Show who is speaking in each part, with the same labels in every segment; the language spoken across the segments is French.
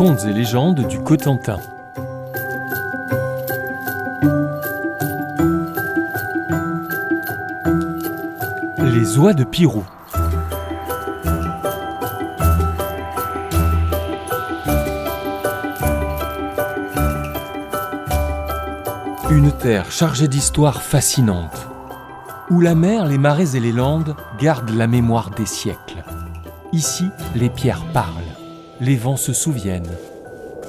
Speaker 1: Contes et légendes du Cotentin. Les oies de Pirou. Une terre chargée d'histoires fascinantes, où la mer, les marais et les landes gardent la mémoire des siècles. Ici, les pierres parlent, les vents se souviennent,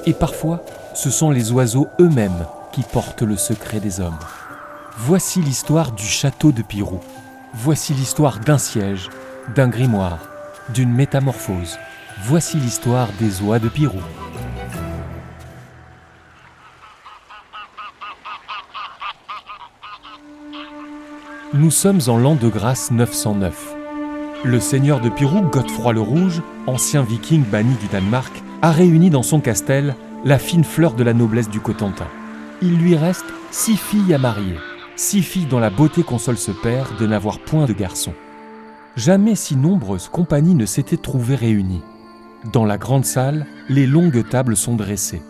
Speaker 1: et parfois, ce sont les oiseaux eux-mêmes qui portent le secret des hommes. Voici l'histoire du château de Pirou. Voici l'histoire d'un siège, d'un grimoire, d'une métamorphose. Voici l'histoire des oies de Pirou. Nous sommes en l'an de grâce 909. Le seigneur de Pirou, Godefroy le Rouge, ancien viking banni du Danemark, a réuni dans son castel la fine fleur de la noblesse du Cotentin. Il lui reste 6 filles à marier, 6 filles dont la beauté console ce père de n'avoir point de garçon. Jamais si nombreuses compagnies ne s'étaient trouvées réunies. Dans la grande salle, les longues tables sont dressées.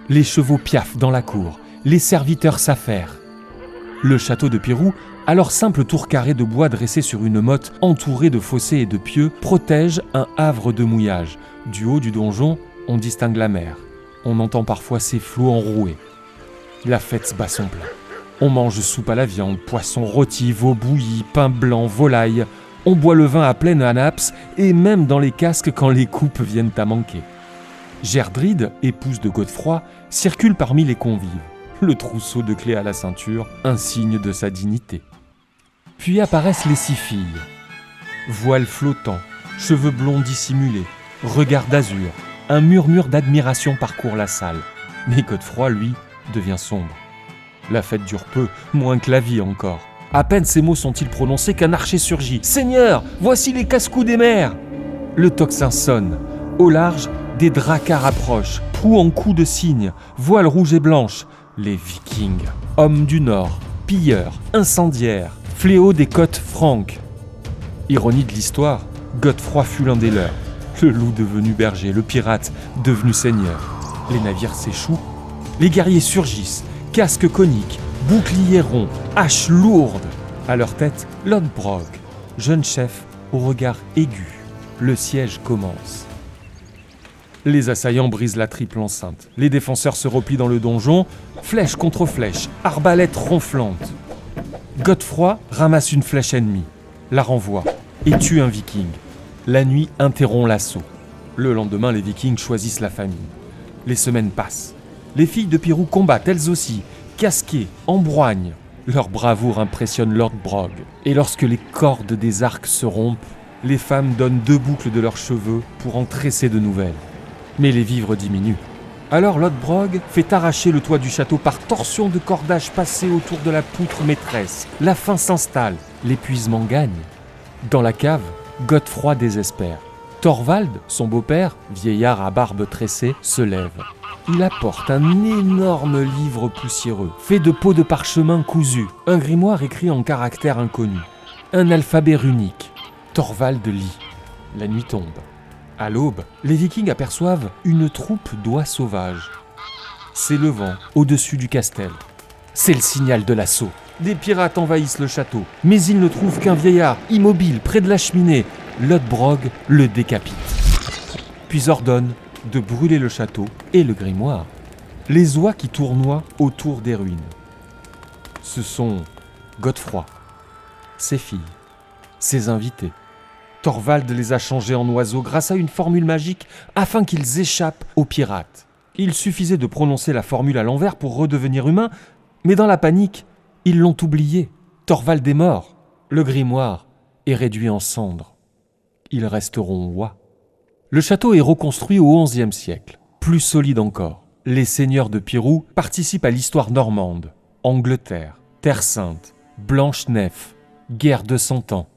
Speaker 1: Les chevaux piaffent dans la cour, les serviteurs s'affairent. Le château de Pirou, alors simple tour carré de bois dressé sur une motte entourée de fossés et de pieux, protège un havre de mouillage. Du haut du donjon, on distingue la mer. On entend parfois ses flots enroués. La fête bat son plein. On mange soupe à la viande, poisson rôti, veau bouilli, pain blanc, volaille. On boit le vin à pleine anaps et même dans les casques quand les coupes viennent à manquer. Gerdride, épouse de Godefroy, circule parmi les convives. Le trousseau de clés à la ceinture, un signe de sa dignité. Puis apparaissent les 6 filles. Voiles flottants, cheveux blonds dissimulés, regard d'azur, un murmure d'admiration parcourt la salle. Mais Godefroy, lui, devient sombre. La fête dure peu, moins que la vie encore. À peine ces mots sont-ils prononcés qu'un archer surgit. « Seigneur, voici les casse-coups des mers !» Le tocsin sonne. Au large, des dracars approchent, proue en coups de cygne, voiles rouges et blanches. Les Vikings, hommes du Nord, pilleurs, incendiaires, fléaux des côtes franques. Ironie de l'histoire, Godefroy fut l'un des leurs. Le loup devenu berger, le pirate devenu seigneur. Les navires s'échouent, les guerriers surgissent, casques coniques, boucliers ronds, haches lourdes. À leur tête, Lodbrog, jeune chef au regard aigu. Le siège commence. Les assaillants brisent la triple enceinte. Les défenseurs se replient dans le donjon, flèche contre flèche, arbalète ronflante. Godefroy ramasse une flèche ennemie, la renvoie et tue un viking. La nuit interrompt l'assaut. Le lendemain, les vikings choisissent la famille. Les semaines passent. Les filles de Pirou combattent elles aussi, casquées, embroignent. Leur bravoure impressionne Lodbrog. Et lorsque les cordes des arcs se rompent, les femmes donnent 2 boucles de leurs cheveux pour en tresser de nouvelles. Mais les vivres diminuent. Alors Lodbrog fait arracher le toit du château par torsion de cordage passé autour de la poutre maîtresse. La faim s'installe, l'épuisement gagne. Dans la cave, Godefroy désespère. Thorvald, son beau-père, vieillard à barbe tressée, se lève. Il apporte un énorme livre poussiéreux, fait de peaux de parchemin cousues, un grimoire écrit en caractères inconnus, un alphabet runique. Thorvald lit. La nuit tombe. À l'aube, les Vikings aperçoivent une troupe d'oies sauvages. S'élevant au-dessus du castel. C'est le signal de l'assaut. Des pirates envahissent le château, mais ils ne trouvent qu'un vieillard immobile près de la cheminée. Lodbrog le décapite, puis ordonne de brûler le château et le grimoire. Les oies qui tournoient autour des ruines. Ce sont Godefroy, ses filles, ses invités. Thorvald les a changés en oiseaux grâce à une formule magique afin qu'ils échappent aux pirates. Il suffisait de prononcer la formule à l'envers pour redevenir humain, mais dans la panique, ils l'ont oublié. Thorvald est mort. Le grimoire est réduit en cendres. Ils resteront oies. Le château est reconstruit au XIe siècle, plus solide encore. Les seigneurs de Pirou participent à l'histoire normande. Angleterre, Terre Sainte, Blanche-Nef, guerre de 100 ans.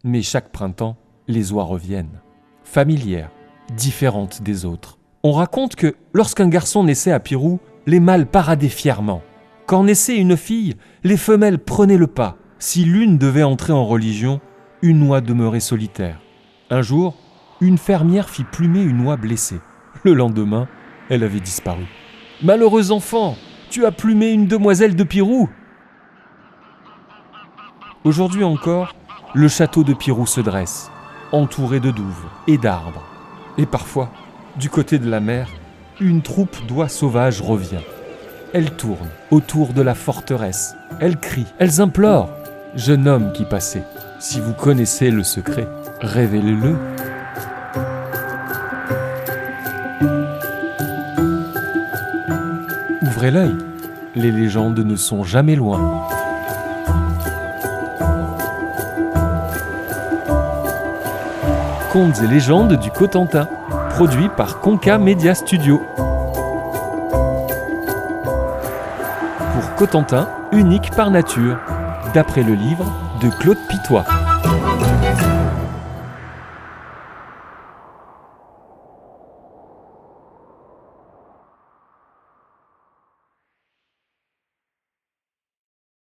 Speaker 1: Mais chaque printemps, les oies reviennent, familières, différentes des autres. On raconte que lorsqu'un garçon naissait à Pirou, les mâles paradaient fièrement. Quand naissait une fille, les femelles prenaient le pas. Si l'une devait entrer en religion, une oie demeurait solitaire. Un jour, une fermière fit plumer une oie blessée. Le lendemain, elle avait disparu. « Malheureux enfant, tu as plumé une demoiselle de Pirou !» Aujourd'hui encore, le château de Pirou se dresse, entouré de douves et d'arbres. Et parfois, du côté de la mer, une troupe d'oies sauvages revient. Elles tournent autour de la forteresse. Elles crient, elles implorent. Jeune homme qui passait, si vous connaissez le secret, révélez-le. Ouvrez l'œil, les légendes ne sont jamais loin. Contes et légendes du Cotentin, produit par Conca Media Studio. Pour Cotentin, unique par nature, d'après le livre de Claude Pitois.